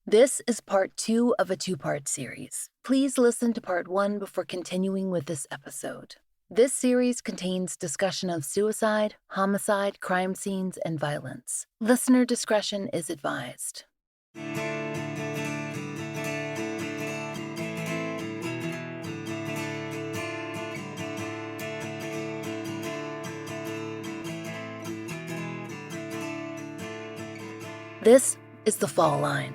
This is part 2 of a 2-part series. Please listen to part 1 before continuing with this episode. This series contains discussion of suicide, homicide, crime scenes, and violence. Listener discretion is advised. This is The Fall Line.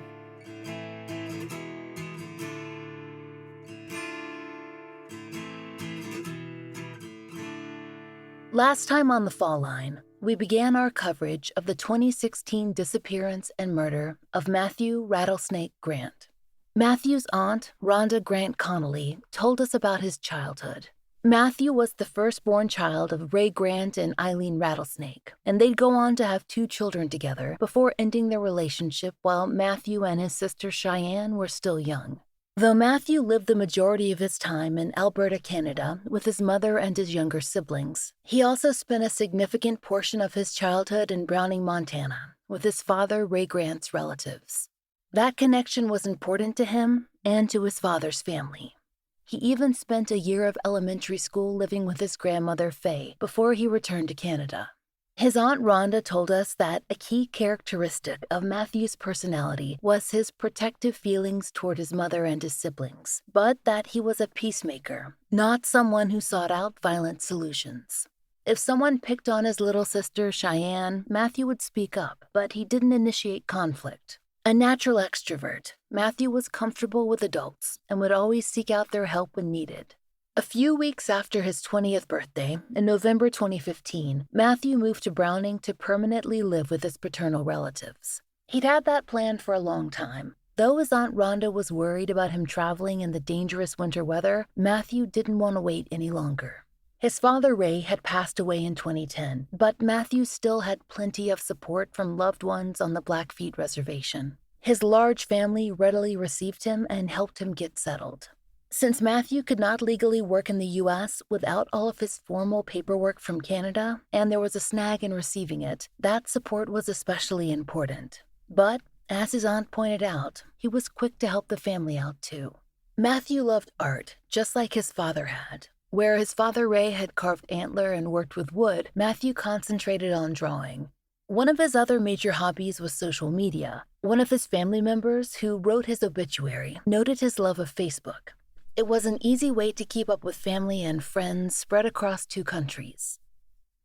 Last time on The Fall Line, we began our coverage of the 2016 disappearance and murder of Matthew Rattlesnake Grant. Matthew's aunt, Rhonda Grant Connolly, told us about his childhood. Matthew was the firstborn child of Ray Grant and Eileen Rattlesnake, and they'd go on to have 2 children together before ending their relationship while Matthew and his sister Cheyenne were still young. Though Matthew lived the majority of his time in Alberta, Canada, with his mother and his younger siblings, he also spent a significant portion of his childhood in Browning, Montana, with his father, Ray Grant's relatives. That connection was important to him and to his father's family. He even spent a year of elementary school living with his grandmother, Faye, before he returned to Canada. His Aunt Rhonda told us that a key characteristic of Matthew's personality was his protective feelings toward his mother and his siblings, but that he was a peacemaker, not someone who sought out violent solutions. If someone picked on his little sister, Cheyenne, Matthew would speak up, but he didn't initiate conflict. A natural extrovert, Matthew was comfortable with adults and would always seek out their help when needed. A few weeks after his 20th birthday, in November 2015, Matthew moved to Browning to permanently live with his paternal relatives. He'd had that planned for a long time. Though his Aunt Rhonda was worried about him traveling in the dangerous winter weather, Matthew didn't want to wait any longer. His father, Ray, had passed away in 2010, but Matthew still had plenty of support from loved ones on the Blackfeet Reservation. His large family readily received him and helped him get settled. Since Matthew could not legally work in the U.S. without all of his formal paperwork from Canada, and there was a snag in receiving it, that support was especially important. But, as his aunt pointed out, he was quick to help the family out too. Matthew loved art, just like his father had. Where his father Ray had carved antler and worked with wood, Matthew concentrated on drawing. One of his other major hobbies was social media. One of his family members, who wrote his obituary, noted his love of Facebook. It was an easy way to keep up with family and friends spread across 2 countries.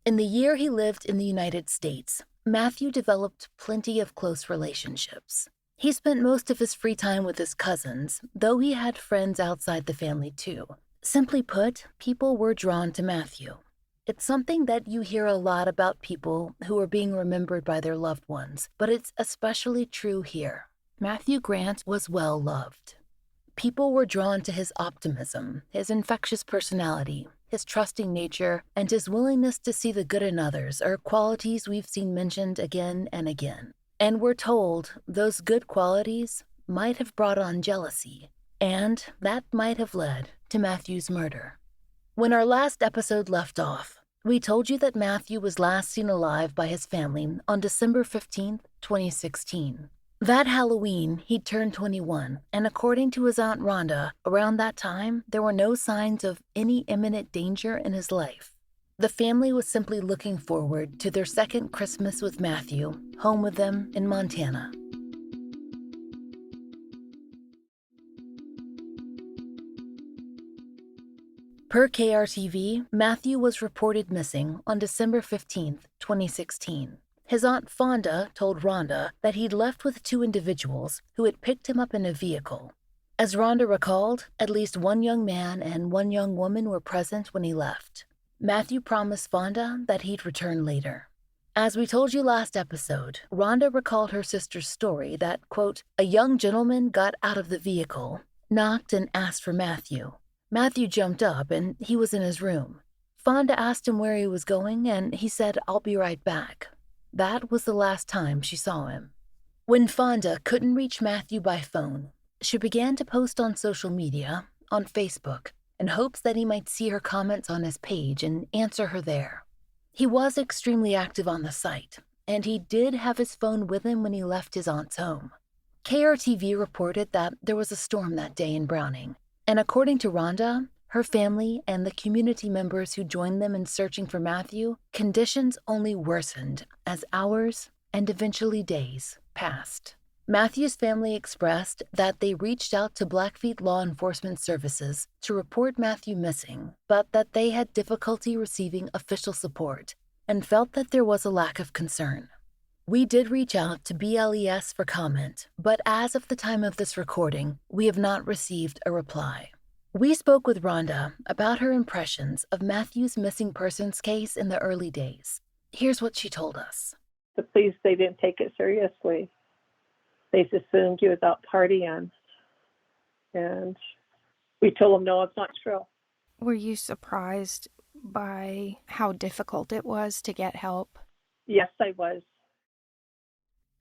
In the year he lived in the United States, Matthew developed plenty of close relationships. He spent most of his free time with his cousins, though he had friends outside the family too. Simply put, people were drawn to Matthew. It's something that you hear a lot about people who are being remembered by their loved ones, but it's especially true here. Matthew Grant was well loved. People were drawn to his optimism, his infectious personality, his trusting nature, and his willingness to see the good in others are qualities we've seen mentioned again and again. And we're told those good qualities might have brought on jealousy, and that might have led to Matthew's murder. When our last episode left off, we told you that Matthew was last seen alive by his family on December 15, 2016. That Halloween, he'd turned 21, and according to his Aunt Rhonda, around that time, there were no signs of any imminent danger in his life. The family was simply looking forward to their second Christmas with Matthew, home with them in Montana. Per KRTV, Matthew was reported missing on December 15, 2016. His Aunt Fonda told Rhonda that he'd left with 2 individuals who had picked him up in a vehicle. As Rhonda recalled, at least 1 young man and 1 young woman were present when he left. Matthew promised Fonda that he'd return later. As we told you last episode, Rhonda recalled her sister's story that, quote, a young gentleman got out of the vehicle, knocked and asked for Matthew. Matthew jumped up and he was in his room. Fonda asked him where he was going and he said, "I'll be right back." That was the last time she saw him. When Fonda couldn't reach Matthew by phone, she began to post on social media, on Facebook, in hopes that he might see her comments on his page and answer her there. He was extremely active on the site, and he did have his phone with him when he left his aunt's home. KRTV reported that there was a storm that day in Browning, and according to Rhonda, her family and the community members who joined them in searching for Matthew, conditions only worsened as hours and eventually days passed. Matthew's family expressed that they reached out to Blackfeet law enforcement services to report Matthew missing, but that they had difficulty receiving official support and felt that there was a lack of concern. We did reach out to BLES for comment, but as of the time of this recording, we have not received a reply. We spoke with Rhonda about her impressions of Matthew's missing persons case in the early days. Here's what she told us. The police, they didn't take it seriously. They just assumed he was out partying. And we told them, no, it's not true. Were you surprised by how difficult it was to get help? Yes, I was.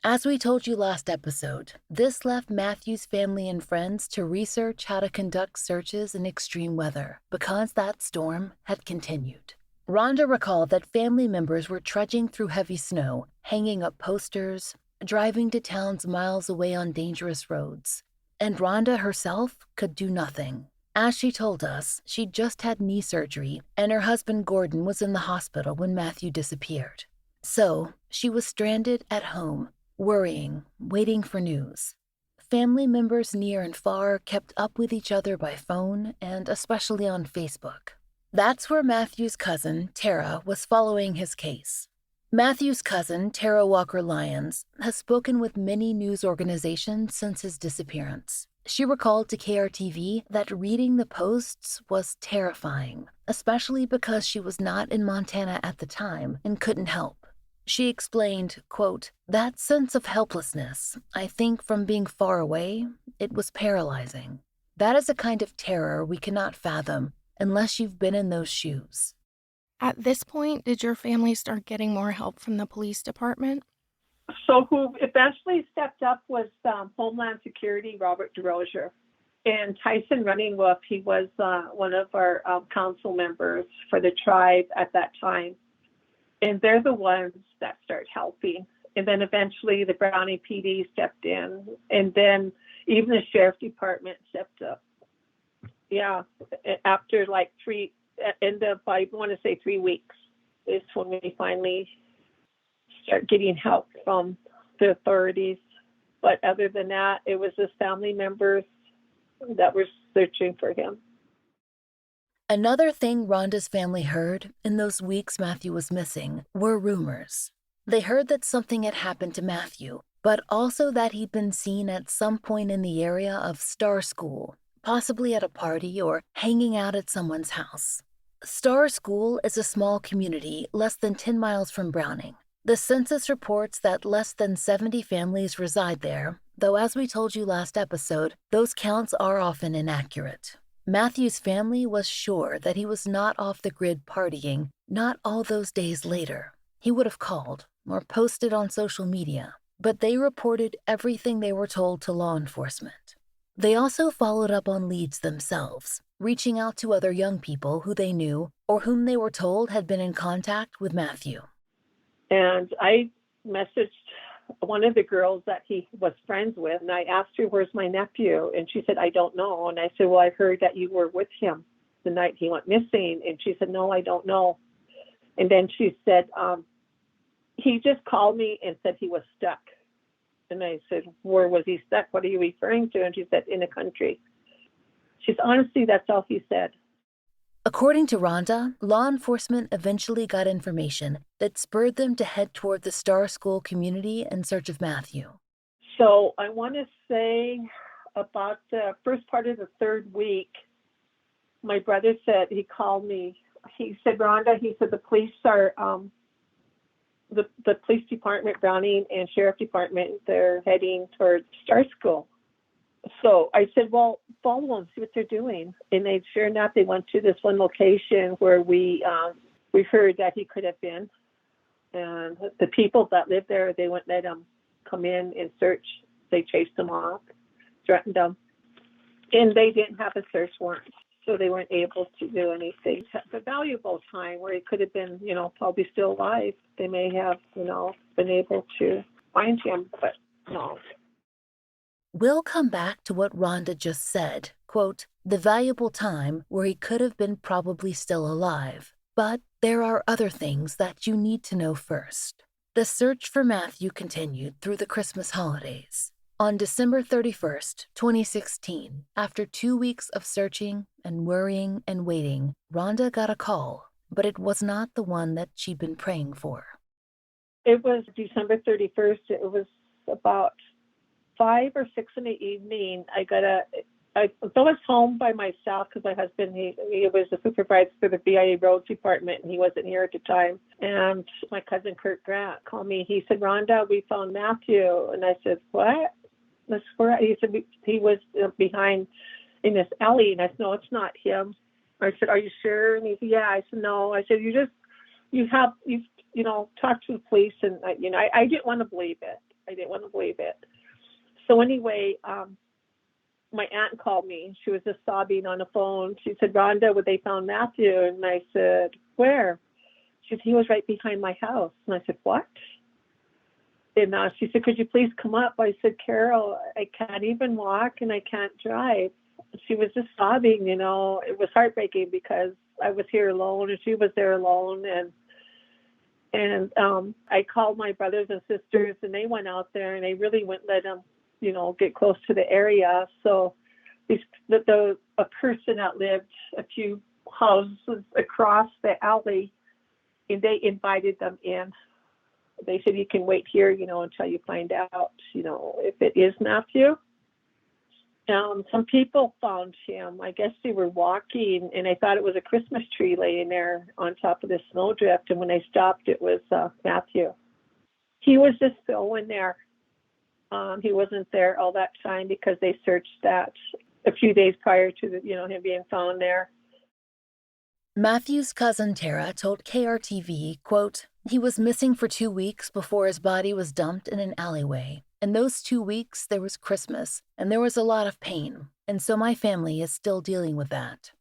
As we told you last episode, this left Matthew's family and friends to research how to conduct searches in extreme weather because that storm had continued. Rhonda recalled that family members were trudging through heavy snow, hanging up posters, driving to towns miles away on dangerous roads. And Rhonda herself could do nothing. As she told us, she'd just had knee surgery, and her husband Gordon was in the hospital when Matthew disappeared. So, she was stranded at home, worrying, waiting for news. Family members near and far kept up with each other by phone and especially on Facebook. That's where Matthew's cousin, Tara, was following his case. Matthew's cousin, Tara Walker-Lyons, has spoken with many news organizations since his disappearance. She recalled to KRTV that reading the posts was terrifying, especially because she was not in Montana at the time and couldn't help. She explained, quote, "That sense of helplessness, I think from being far away, it was paralyzing. That is a kind of terror we cannot fathom unless you've been in those shoes." At this point, did your family start getting more help from the police department? So who eventually stepped up was Homeland Security, Robert DeRozier. And Tyson Running Wolf, he was one of our council members for the tribe at that time. And they're the ones that start helping. And then eventually the Browning PD stepped in. And then even the sheriff department stepped up. Yeah, after like I want to say 3 weeks is when we finally start getting help from the authorities. But other than that, it was his family members that were searching for him. Another thing Rhonda's family heard in those weeks Matthew was missing were rumors. They heard that something had happened to Matthew, but also that he'd been seen at some point in the area of Star School, possibly at a party or hanging out at someone's house. Star School is a small community less than 10 miles from Browning. The census reports that less than 70 families reside there, though as we told you last episode, those counts are often inaccurate. Matthew's family was sure that he was not off the grid partying, not all those days later. He would have called or posted on social media, but they reported everything they were told to law enforcement. They also followed up on leads themselves, reaching out to other young people who they knew or whom they were told had been in contact with Matthew. And I messaged one of the girls that he was friends with, and I asked her, "Where's my nephew?" And she said, "I don't know." And I said, "Well, I heard that you were with him the night he went missing." And she said, "No, I don't know." And then she said, "He just called me and said he was stuck." And I said, "Where was he stuck? What are you referring to?" And she said, "In the country." She said, "Honestly, that's all he said." According to Rhonda, law enforcement eventually got information that spurred them to head toward the Star School community in search of Matthew. So I want to say about the first part of the third week, my brother said, he called me. He said, "Rhonda," he said, "the police are, the police department, Browning and sheriff department, they're heading towards Star School." So I said, "Well, follow them, see what they're doing." And they, sure enough, they went to this one location where we heard that he could have been. And the people that lived there, they wouldn't let him come in and search. They chased him off, threatened him. And they didn't have a search warrant, so they weren't able to do anything. It's a valuable time where he could have been, probably still alive. They may have, been able to find him, but no. We'll come back to what Rhonda just said, quote, the valuable time where he could have been probably still alive. But there are other things that you need to know first. The search for Matthew continued through the Christmas holidays. On December 31st, 2016, after 2 weeks of searching and worrying and waiting, Rhonda got a call, but it was not the one that she'd been praying for. It was December 31st. It was about 5 or 6 in the evening. I was home by myself because my husband, he was the supervisor for the BIA Roads Department, and he wasn't here at the time. And my cousin Kurt Grant called me. He said, Rhonda, we found Matthew. And I said, what? He said, he was behind in this alley. And I said, no, it's not him. I said, are you sure? And he said, yeah. I said, no. I said, you talk to the police. And, I didn't want to believe it. So anyway, my aunt called me. She was just sobbing on the phone. She said, Rhonda, they found Matthew. And I said, where? She said, he was right behind my house. And I said, what? And she said, could you please come up? I said, Carol, I can't even walk and I can't drive. She was just sobbing, It was heartbreaking because I was here alone and she was there alone. And I called my brothers and sisters and they went out there and they really wouldn't let them get close to the area. So a person that lived a few houses across the alley, and they invited them in. They said, you can wait here, until you find out, if it is Matthew. Some people found him. I guess they were walking, and I thought it was a Christmas tree laying there on top of the snowdrift. And when they stopped, it was Matthew. He was just still in there. He wasn't there all that time because they searched that a few days prior to him being found there. Matthew's cousin Tara told KRTV, quote, he was missing for 2 weeks before his body was dumped in an alleyway. In those 2 weeks, there was Christmas, and there was a lot of pain, and so my family is still dealing with that.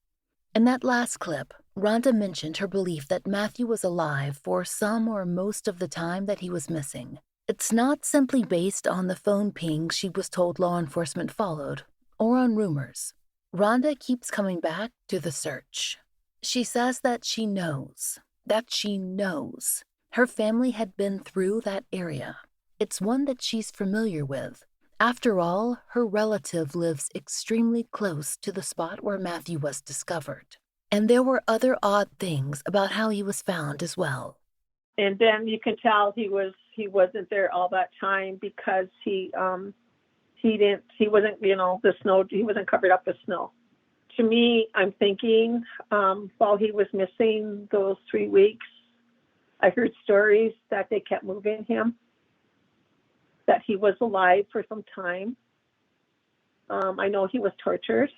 In that last clip, Rhonda mentioned her belief that Matthew was alive for some or most of the time that he was missing. It's not simply based on the phone pings she was told law enforcement followed, or on rumors. Rhonda keeps coming back to the search. She says that she knows. Her family had been through that area. It's one that she's familiar with. After all, her relative lives extremely close to the spot where Matthew was discovered. And there were other odd things about how he was found as well. And then you can tell he wasn't there all that time because he wasn't, the snow, he wasn't covered up with snow. To me, I'm thinking while he was missing those 3 weeks, I heard stories that they kept moving him, that he was alive for some time. I know he was tortured.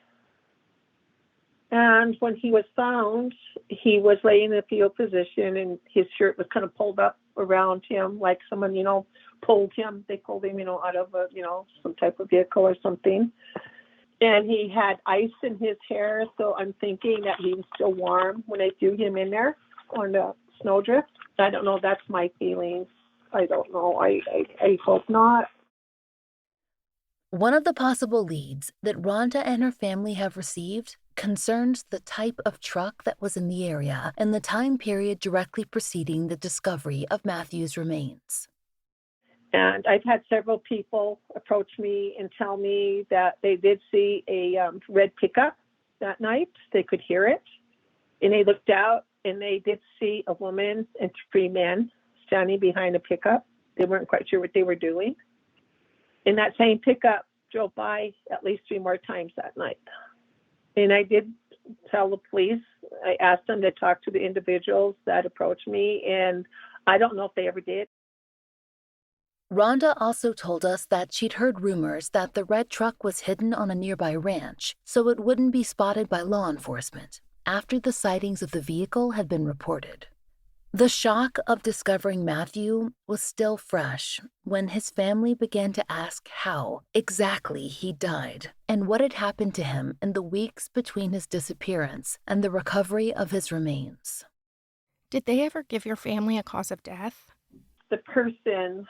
And when he was found, he was laying in a fetal position and his shirt was kind of pulled up around him like someone, pulled him. They pulled him, out of some type of vehicle or something. And he had ice in his hair, so I'm thinking that he was still warm when I threw him in there on the snowdrift. I don't know. That's my feelings. I don't know. I hope not. One of the possible leads that Rhonda and her family have received concerns the type of truck that was in the area and the time period directly preceding the discovery of Matthew's remains. And I've had several people approach me and tell me that they did see a red pickup that night. They could hear it. And they looked out and they did see a woman and 3 men standing behind a pickup. They weren't quite sure what they were doing. And that same pickup drove by at least 3 more times that night. And I did tell the police. I asked them to talk to the individuals that approached me, and I don't know if they ever did. Rhonda also told us that she'd heard rumors that the red truck was hidden on a nearby ranch so it wouldn't be spotted by law enforcement after the sightings of the vehicle had been reported. The shock of discovering Matthew was still fresh when his family began to ask how exactly he died and what had happened to him in the weeks between his disappearance and the recovery of his remains. Did they ever give your family a cause of death? The person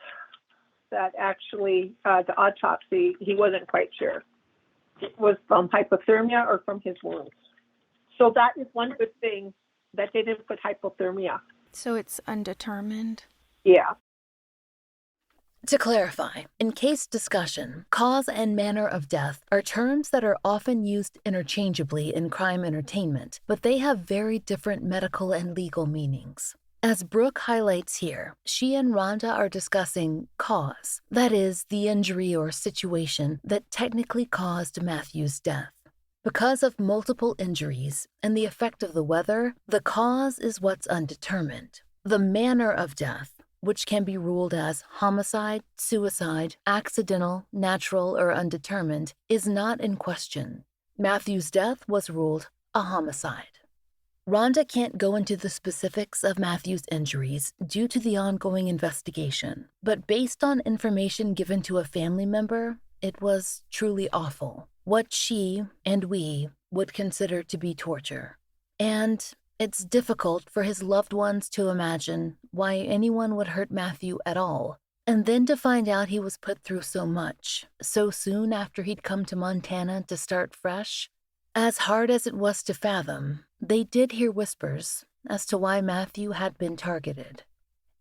that actually the autopsy, he wasn't quite sure. It was from hypothermia or from his wounds. So that is one good thing that they didn't put hypothermia. So it's undetermined? Yeah. To clarify, in case discussion, cause and manner of death are terms that are often used interchangeably in crime entertainment, but they have very different medical and legal meanings. As Brooke highlights here, she and Rhonda are discussing cause, that is, the injury or situation that technically caused Matthew's death. Because of multiple injuries and the effect of the weather, the cause is what's undetermined. The manner of death, which can be ruled as homicide, suicide, accidental, natural, or undetermined, is not in question. Matthew's death was ruled a homicide. Rhonda can't go into the specifics of Matthew's injuries due to the ongoing investigation, but based on information given to a family member, it was truly awful, what she and we would consider to be torture. And it's difficult for his loved ones to imagine why anyone would hurt Matthew at all, and then to find out he was put through so much, so soon after he'd come to Montana to start fresh. As hard as it was to fathom, they did hear whispers as to why Matthew had been targeted.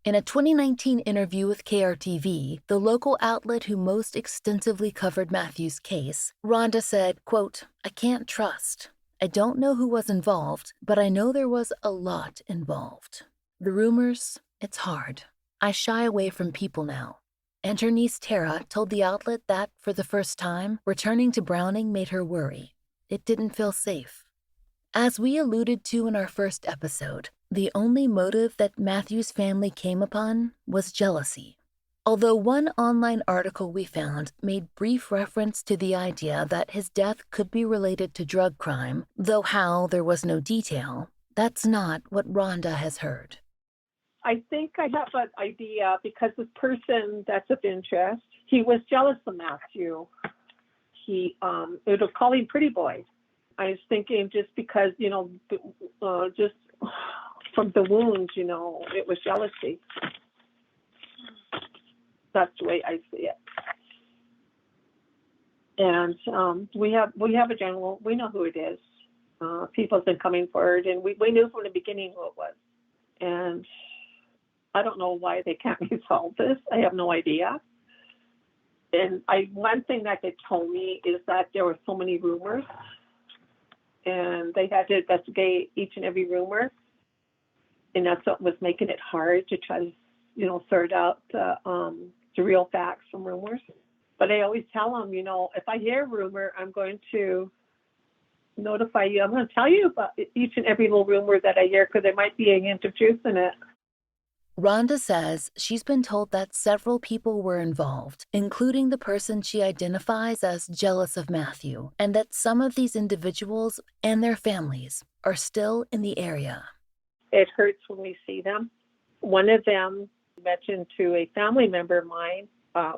In a 2019 interview with KRTV, the local outlet who most extensively covered Matthew's case, Rhonda said, quote, "I can't trust. I don't know who was involved, but I know there was a lot involved. The rumors, it's hard. I shy away from people now." And her niece Tara told the outlet that, for the first time, returning to Browning made her worry. It didn't feel safe. As we alluded to in our first episode, the only motive that Matthew's family came upon was jealousy. Although one online article we found made brief reference to the idea that his death could be related to drug crime, though how there was no detail, that's not what Rhonda has heard. I think I have an idea because this person that's of interest, he was jealous of Matthew. He would call him pretty boy. I was thinking just because, just from the wounds, it was jealousy. That's the way I see it. And we have a general, we know who it is. People have been coming forward, and we knew from the beginning who it was. And I don't know why they can't resolve this. I have no idea. And one thing that they told me is that there were so many rumors, and they had to investigate each and every rumor, and that's what was making it hard to try to, sort out the real facts from rumors. But I always tell them, if I hear a rumor, I'm going to notify you. I'm going to tell you about each and every little rumor that I hear, because there might be a hint of truth in it. Rhonda says she's been told that several people were involved, including the person she identifies as jealous of Matthew, and that some of these individuals and their families are still in the area. It hurts when we see them. One of them mentioned to a family member of mine,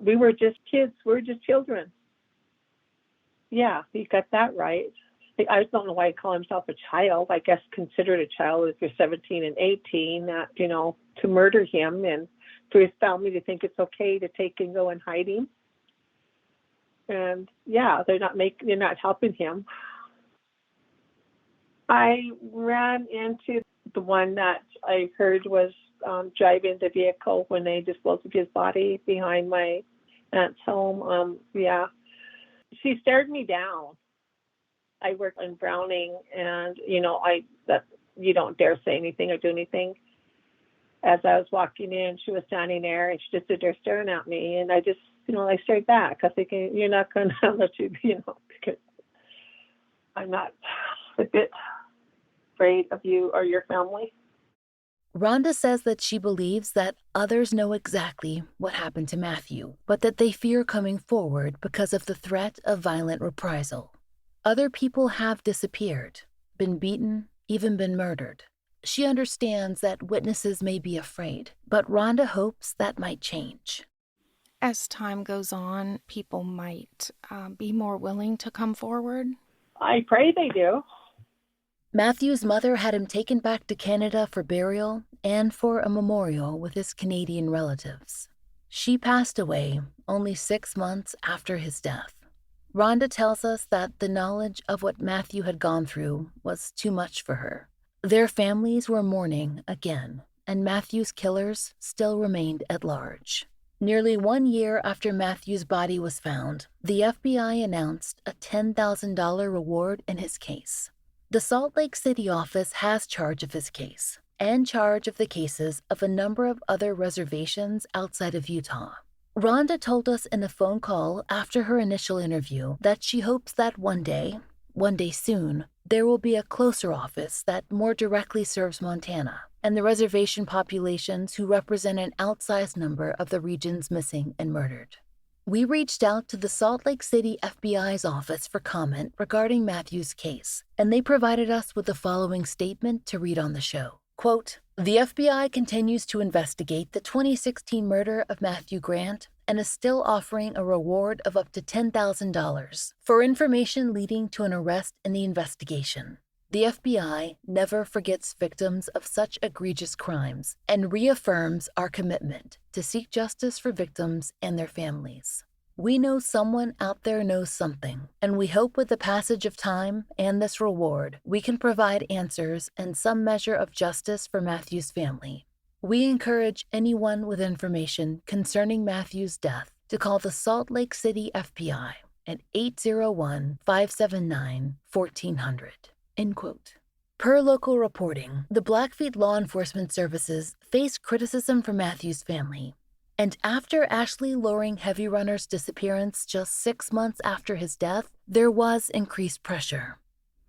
we were just kids, we were just children. Yeah, he got that right. I don't know why he called himself a child. I guess considered a child if you're 17 and 18, that, to murder him, and for his family to think it's okay to take and go and hide him. And yeah, they're not helping him. I ran into the one that I heard was driving the vehicle when they disposed of his body behind my aunt's home. She stared me down. I work in Browning, and you don't dare say anything or do anything. As I was walking in, she was standing there, and she just stood there staring at me, and I just, I stared back. I was thinking, you're not going to let you, because I'm not a bit afraid of you or your family. Rhonda says that she believes that others know exactly what happened to Matthew, but that they fear coming forward because of the threat of violent reprisal. Other people have disappeared, been beaten, even been murdered. She understands that witnesses may be afraid, but Rhonda hopes that might change. As time goes on, people might be more willing to come forward. I pray they do. Matthew's mother had him taken back to Canada for burial and for a memorial with his Canadian relatives. She passed away only 6 months after his death. Rhonda tells us that the knowledge of what Matthew had gone through was too much for her. Their families were mourning again, and Matthew's killers still remained at large. Nearly 1 year after Matthew's body was found, the FBI announced a $10,000 reward in his case. The Salt Lake City office has charge of his case and charge of the cases of a number of other reservations outside of Utah. Rhonda told us in a phone call after her initial interview that she hopes that one day soon, there will be a closer office that more directly serves Montana and the reservation populations who represent an outsized number of the region's missing and murdered. We reached out to the Salt Lake City FBI's office for comment regarding Matthew's case, and they provided us with the following statement to read on the show. Quote, "The FBI continues to investigate the 2016 murder of Matthew Grant and is still offering a reward of up to $10,000 for information leading to an arrest in the investigation. The FBI never forgets victims of such egregious crimes and reaffirms our commitment to seek justice for victims and their families. We know someone out there knows something, and we hope with the passage of time and this reward, we can provide answers and some measure of justice for Matthew's family. We encourage anyone with information concerning Matthew's death to call the Salt Lake City FBI at 801-579-1400. End quote. Per local reporting, the Blackfeet law enforcement services faced criticism from Matthew's family. And after Ashley Loring Heavy Runner's disappearance just 6 months after his death, there was increased pressure.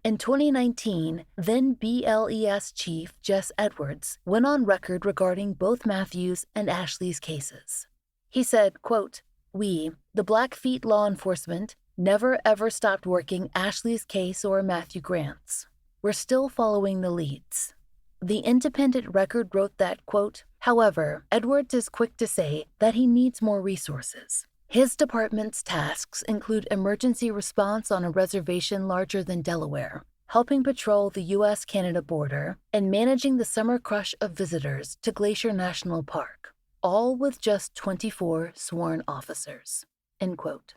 In 2019, then BLES Chief Jess Edwards went on record regarding both Matthew's and Ashley's cases. He said, quote, "We, the Blackfeet law enforcement, never ever stopped working Ashley's case or Matthew Grant's. We're still following the leads." The Independent Record wrote that, quote, "However, Edwards is quick to say that he needs more resources. His department's tasks include emergency response on a reservation larger than Delaware, helping patrol the U.S.-Canada border, and managing the summer crush of visitors to Glacier National Park, all with just 24 sworn officers." End quote.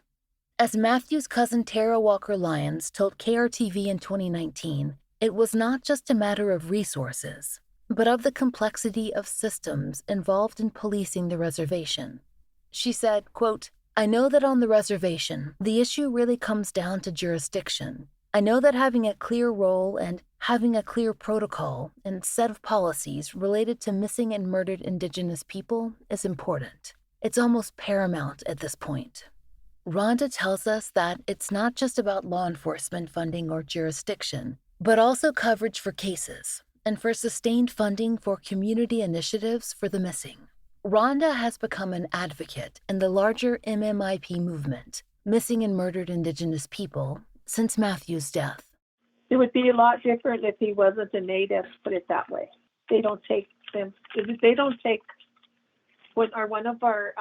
As Matthew's cousin Tara Walker Lyons told KRTV in 2019, it was not just a matter of resources, but of the complexity of systems involved in policing the reservation. She said, quote, "I know that on the reservation, the issue really comes down to jurisdiction. I know that having a clear role and having a clear protocol and set of policies related to missing and murdered Indigenous people is important. It's almost paramount at this point." Rhonda tells us that it's not just about law enforcement funding or jurisdiction, but also coverage for cases and for sustained funding for community initiatives for the missing. Rhonda has become an advocate in the larger MMIP movement, Missing and Murdered Indigenous People, since Matthew's death. It would be a lot different if he wasn't a native, put it that way. They don't take them. They don't take when one of our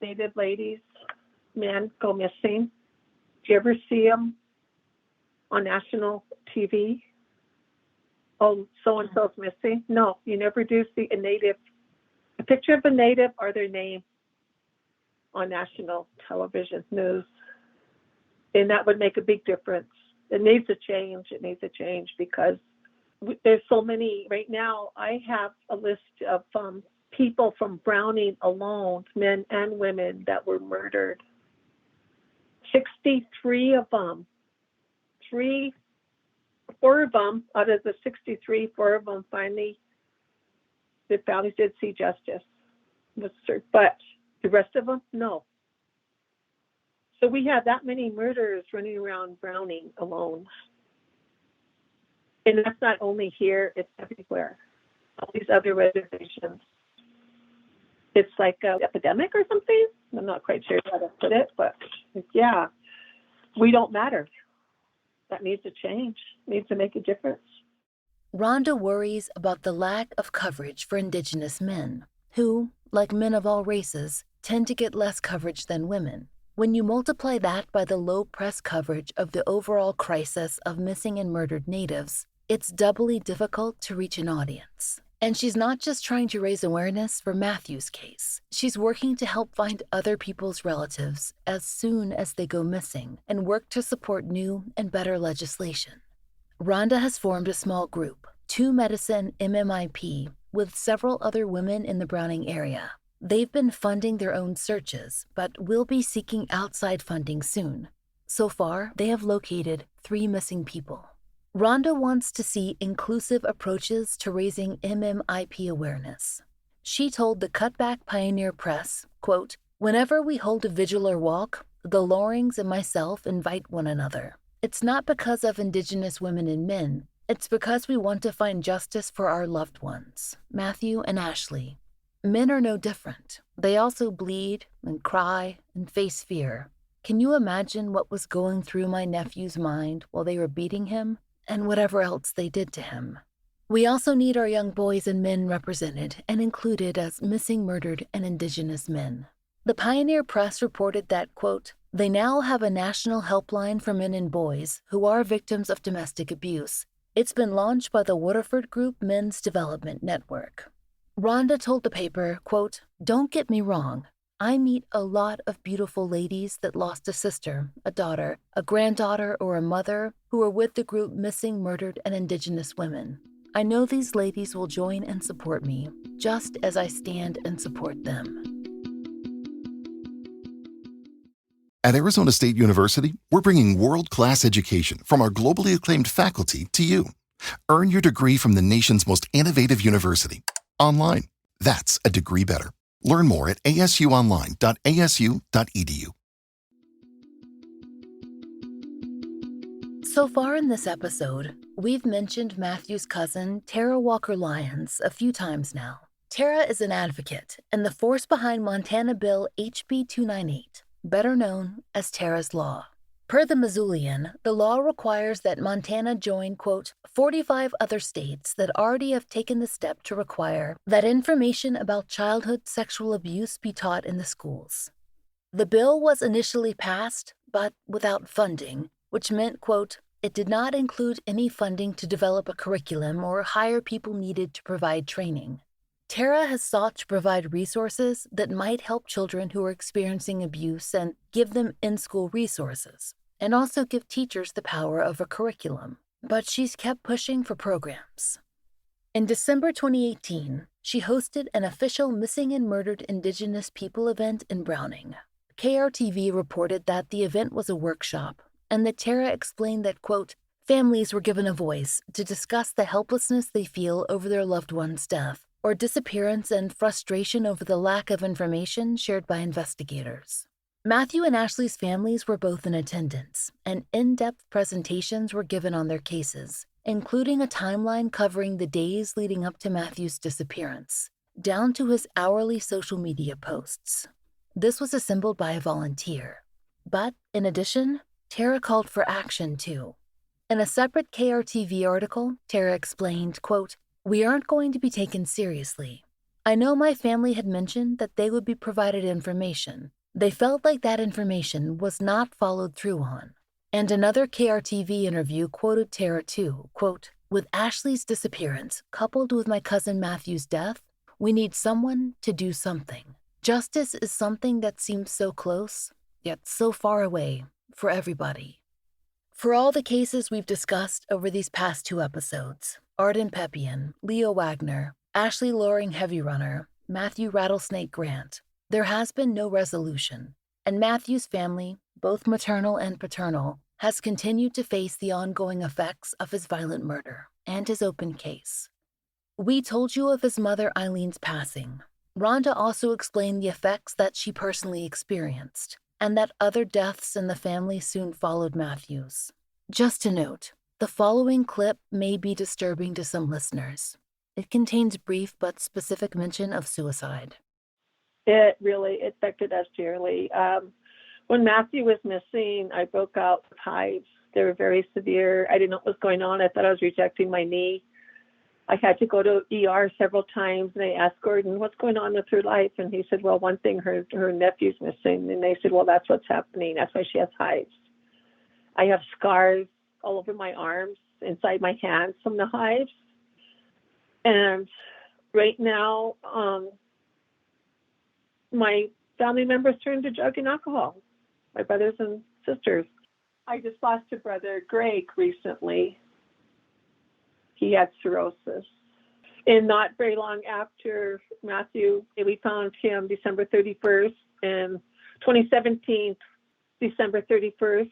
native ladies, men, go missing. Do you ever see them on national TV? Oh, so-and-so's missing? No, you never do see a picture of a native or their name on national television news. And that would make a big difference. It needs a change. It needs a change because there's so many. Right now, I have a list of people from Browning alone, men and women, that were murdered. 63 of them. 4 of them, out of the 63, 4 of them finally, the families did see justice. But the rest of them, no. So we have that many murderers running around Browning alone. And that's not only here, it's everywhere. All these other reservations. It's like an epidemic or something. I'm not quite sure how to put it, but yeah, we don't matter. That needs to change, needs to make a difference. Rhonda worries about the lack of coverage for Indigenous men, who, like men of all races, tend to get less coverage than women. When you multiply that by the low press coverage of the overall crisis of missing and murdered natives, it's doubly difficult to reach an audience. And she's not just trying to raise awareness for Matthew's case. She's working to help find other people's relatives as soon as they go missing and work to support new and better legislation. Rhonda has formed a small group, 2 Medicine MMIP, with several other women in the Browning area. They've been funding their own searches, but will be seeking outside funding soon. So far, they have located 3 missing people. Rhonda wants to see inclusive approaches to raising MMIP awareness. She told the Cutback Pioneer Press, quote, "Whenever we hold a vigil or walk, the Lorings and myself invite one another. It's not because of Indigenous women and men. It's because we want to find justice for our loved ones, Matthew and Ashley. Men are no different. They also bleed and cry and face fear. Can you imagine what was going through my nephew's mind while they were beating him? And whatever else they did to him. We also need our young boys and men represented and included as missing, murdered, and Indigenous men." The Pioneer Press reported that, quote, "They now have a national helpline for men and boys who are victims of domestic abuse. It's been launched by the Waterford Group Men's Development Network." Rhonda told the paper, quote, "Don't get me wrong. I meet a lot of beautiful ladies that lost a sister, a daughter, a granddaughter, or a mother who are with the group Missing, Murdered, and Indigenous Women. I know these ladies will join and support me, just as I stand and support them." At Arizona State University, we're bringing world-class education from our globally acclaimed faculty to you. Earn your degree from the nation's most innovative university. Online. That's a degree better. Learn more at asuonline.asu.edu. So far in this episode, we've mentioned Matthew's cousin, Tara Walker Lyons, a few times now. Tara is an advocate and the force behind Montana Bill HB 298, better known as Tara's Law. Per the Missoulian, the law requires that Montana join, quote, 45 other states that already have taken the step to require that information about childhood sexual abuse be taught in the schools. The bill was initially passed, but without funding, which meant, quote, it did not include any funding to develop a curriculum or hire people needed to provide training. Tara has sought to provide resources that might help children who are experiencing abuse and give them in-school resources, and also give teachers the power of a curriculum. But she's kept pushing for programs. In December 2018, she hosted an official Missing and Murdered Indigenous People event in Browning. KRTV reported that the event was a workshop, and that Tara explained that, quote, families were given a voice to discuss the helplessness they feel over their loved one's death, or disappearance, and frustration over the lack of information shared by investigators. Matthew and Ashley's families were both in attendance, and in-depth presentations were given on their cases, including a timeline covering the days leading up to Matthew's disappearance, down to his hourly social media posts. This was assembled by a volunteer. But, in addition, Tara called for action, too. In a separate KRTV article, Tara explained, quote, we aren't going to be taken seriously. I know my family had mentioned that they would be provided information. They felt like that information was not followed through on. And another KRTV interview quoted Tara too, quote, with Ashley's disappearance, coupled with my cousin Matthew's death, we need someone to do something. Justice is something that seems so close, yet so far away for everybody. For all the cases we've discussed over these past 2 episodes, Arden Peppian, Leo Wagner, Ashley Loring Heavy Runner, Matthew Rattlesnake Grant, there has been no resolution, and Matthew's family, both maternal and paternal, has continued to face the ongoing effects of his violent murder and his open case. We told you of his mother Eileen's passing. Rhonda also explained the effects that she personally experienced, and that other deaths in the family soon followed Matthew's. Just a note, the following clip may be disturbing to some listeners. It contains brief but specific mention of suicide. It really affected us dearly. When Matthew was missing, I broke out with hives. They were very severe. I didn't know what was going on. I thought I was rejecting my knee. I had to go to ER several times, and I asked Gordon, what's going on with her life? And he said, well, one thing, her nephew's missing. And they said, well, that's what's happening. That's why she has hives. I have scars all over my arms, inside my hands from the hives. And Right now, my family members turned to drug and alcohol, my brothers and sisters. I just lost a brother, Greg, recently. He had cirrhosis. And not very long after Matthew, we found him December 31st. And 2017, December 31st,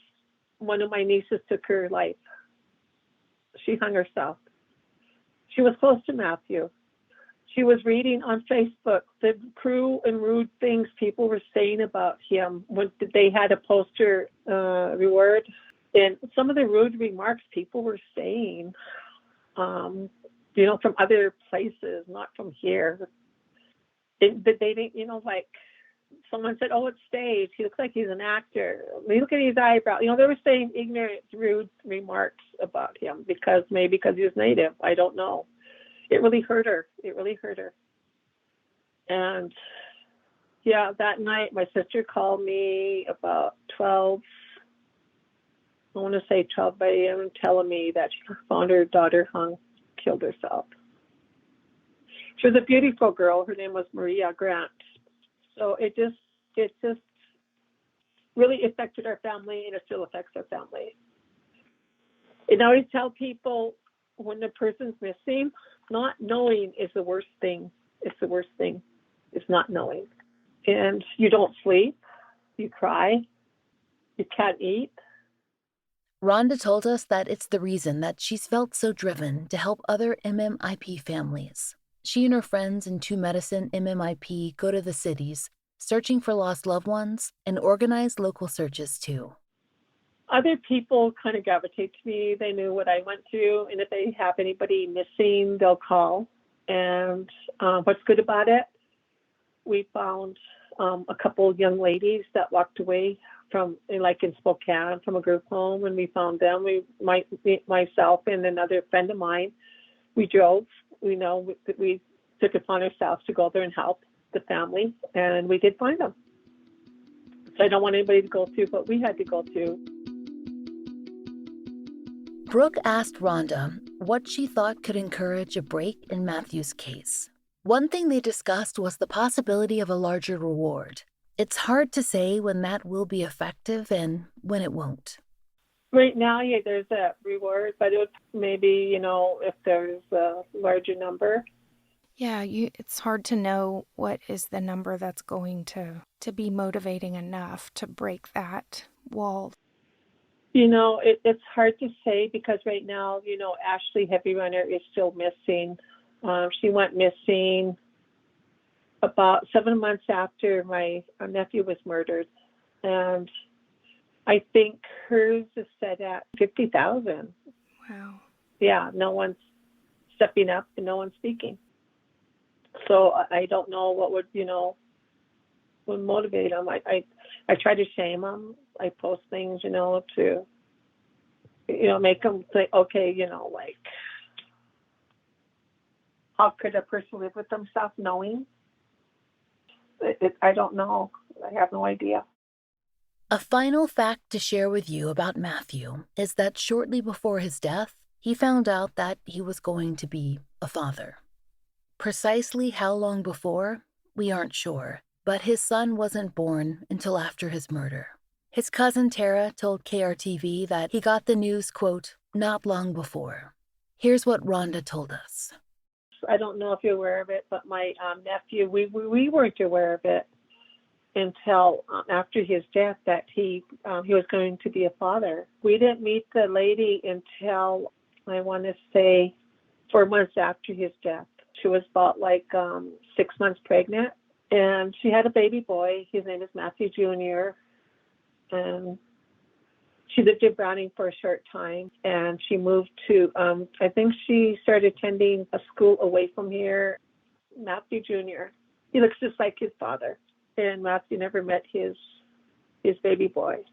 one of my nieces took her life. She hung herself. She was close to Matthew. She was reading on Facebook the cruel and rude things people were saying about him when they had a poster reward. And some of the rude remarks people were saying, from other places, not from here. They didn't, like someone said, oh, it's staged. He looks like he's an actor. Look at his eyebrow. They were saying ignorant, rude remarks about him because he was Native. I don't know. It really hurt her. And yeah, that night my sister called me about 12 a.m. telling me that she found her daughter killed herself. She was a beautiful girl. Her name was Maria Grant. So it just really affected our family, and it still affects our family. And I always tell people, when the person's missing, not knowing is the worst thing. It's the worst thing. It's not knowing. And you don't sleep. You cry. You can't eat. Rhonda told us that it's the reason that she's felt so driven to help other MMIP families. She and her friends in 2Medicine MMIP go to the cities, searching for lost loved ones, and organize local searches too. Other people kind of gravitate to me. They knew what I went through, and if they have anybody missing, they'll call. And what's good about it, we found a couple of young ladies that walked away from, like in Spokane, from a group home, and we found them. Myself and another friend of mine, we drove. We took it upon ourselves to go there and help the family, and we did find them. So I don't want anybody to go through what we had to go through. Brooke asked Rhonda what she thought could encourage a break in Matthew's case. One thing they discussed was the possibility of a larger reward. It's hard to say when that will be effective and when it won't. Right now, yeah, there's a reward, but it would maybe, if there's a larger number. Yeah, it's hard to know what is the number that's going to be motivating enough to break that wall. It's hard to say because right now, Ashley Heavy Runner is still missing. She went missing about 7 months after my nephew was murdered. And I think hers is set at $50,000. Wow. Yeah, no one's stepping up and no one's speaking. So I don't know what would motivate them. I try to shame them. I post things, to, make them think, okay, how could a person live with themselves knowing? I don't know. I have no idea. A final fact to share with you about Matthew is that shortly before his death, he found out that he was going to be a father. Precisely how long before, we aren't sure, but his son wasn't born until after his murder. His cousin Tara told KRTV that he got the news, quote, not long before. Here's what Rhonda told us. I don't know if you're aware of it, but my nephew, we weren't aware of it until after his death that he was going to be a father. We didn't meet the lady until, I want to say, 4 months after his death. She was about 6 months pregnant, and she had a baby boy. His name is Matthew Jr., and she lived in Browning for a short time, and she moved to, I think she started attending a school away from here. Matthew Jr., he looks just like his father, and Matthew never met his baby boy.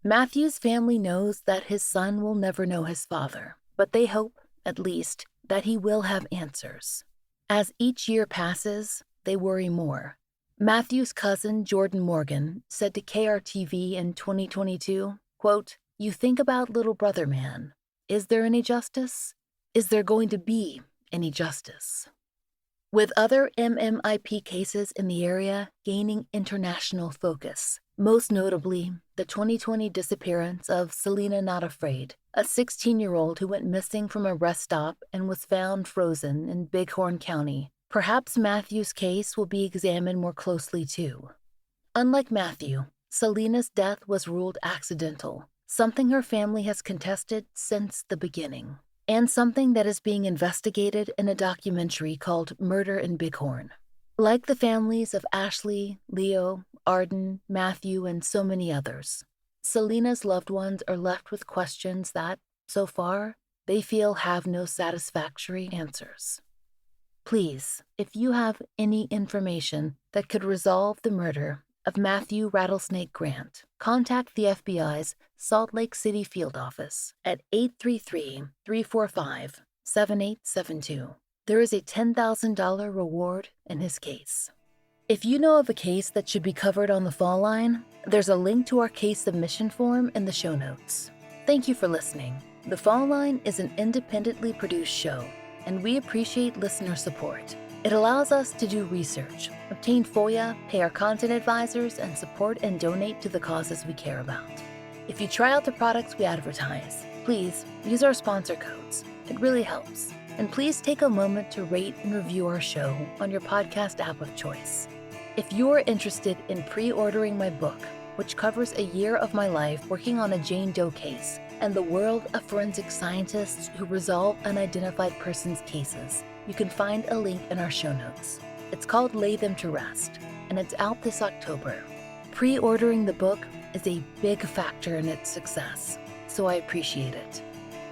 Matthew's family knows that his son will never know his father, but they hope, at least, that he will have answers. As each year passes, they worry more. Matthew's cousin, Jordan Morgan, said to KRTV in 2022, quote, you think about little brother man. Is there any justice? Is there going to be any justice? with other MMIP cases in the area gaining international focus, most notably the 2020 disappearance of Selena Not Afraid, a 16-year-old who went missing from a rest stop and was found frozen in Bighorn County. Perhaps Matthew's case will be examined more closely too. Unlike Matthew, Selena's death was ruled accidental, something her family has contested since the beginning, and something that is being investigated in a documentary called Murder in Bighorn. Like the families of Ashley, Leo, Arden, Matthew, and so many others, Selena's loved ones are left with questions that, so far, they feel have no satisfactory answers. Please, if you have any information that could resolve the murder of Matthew Rattlesnake Grant, contact the FBI's Salt Lake City field office at 833-345-7872. There is a $10,000 reward in his case. If you know of a case that should be covered on the Fall Line, there's a link to our case submission form in the show notes. Thank you for listening. The Fall Line is an independently produced show, and we appreciate listener support. It allows us to do research, obtain FOIA, pay our content advisors, and support and donate to the causes we care about. If you try out the products we advertise, please use our sponsor codes. It really helps. And please take a moment to rate and review our show on your podcast app of choice. If you are interested in pre-ordering my book, which covers a year of my life working on a Jane Doe case and the world of forensic scientists who resolve unidentified persons' cases, you can find a link in our show notes. It's called Lay Them to Rest, and it's out this October. Pre-ordering the book is a big factor in its success, so I appreciate it.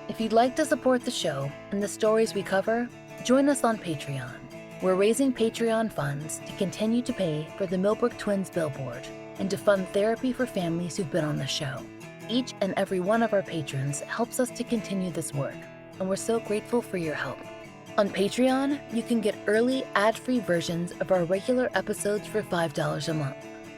If you'd like to support the show and the stories we cover, join us on Patreon. We're raising Patreon funds to continue to pay for the Millbrook Twins billboard and to fund therapy for families who've been on the show. Each and every one of our patrons helps us to continue this work, and we're so grateful for your help. On Patreon, you can get early ad-free versions of our regular episodes for $5 a month.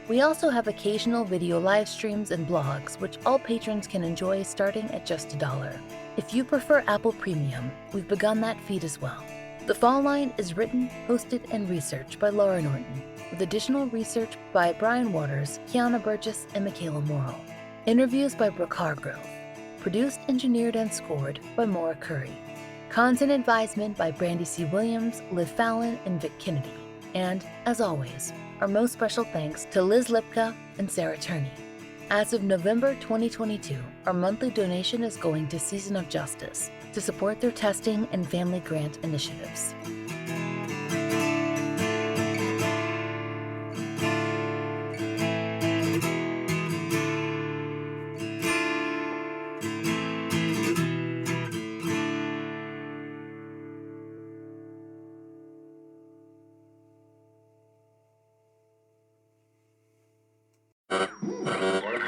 We also have occasional video live streams and blogs, which all patrons can enjoy starting at just $1. If you prefer Apple Premium, we've begun that feed as well. The Fall Line is written, hosted, and researched by Laura Norton, with additional research by Brian Waters, Kiana Burgess, and Michaela Morrill. Interviews by Brooke Hargrove. Produced, engineered, and scored by Maura Curry. Content advisement by Brandy C. Williams, Liv Fallon, and Vic Kennedy. And, as always, our most special thanks to Liz Lipka and Sarah Turney. As of November 2022, our monthly donation is going to Season of Justice to support their testing and family grant initiatives.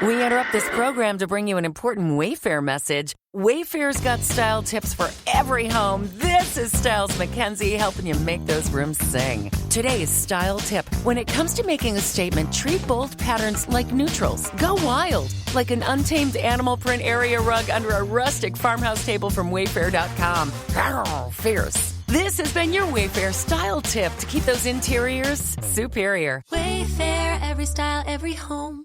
We interrupt this program to bring you an important Wayfair message. Wayfair's got style tips for every home. This is Styles McKenzie helping you make those rooms sing. Today's style tip. When it comes to making a statement, treat bold patterns like neutrals. Go wild, like an untamed animal print area rug under a rustic farmhouse table from Wayfair.com. Arr, fierce. This has been your Wayfair style tip to keep those interiors superior. Wayfair, every style, every home.